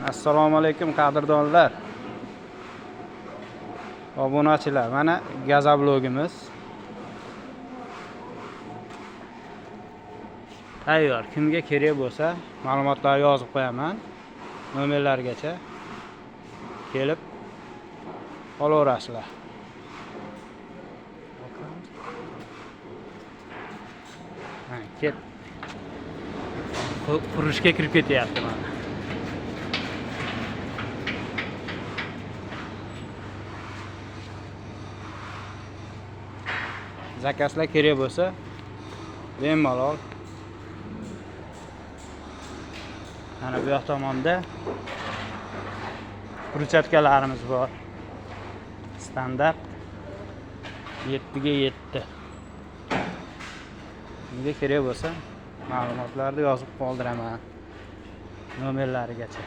Assalomu alaykum qadrdonlar. Obunachilar, mana gazoblogimiz tayyor. Kimga kerak bo'lsa, ma'lumotlarni yozib qo'yaman. Nomerlargacha kelib olaverasizlar. Ket. Qurishga kirib ketyapti mana. Zakazlar kerak bo'lsa, bemalol. Mana bu yoq tomonda kurchatkalarimiz bor. Standart 7 ga 7. Unga kerak bo'lsa, ma'lumotlarni yozib qoldiraman. Nomerlarigacha.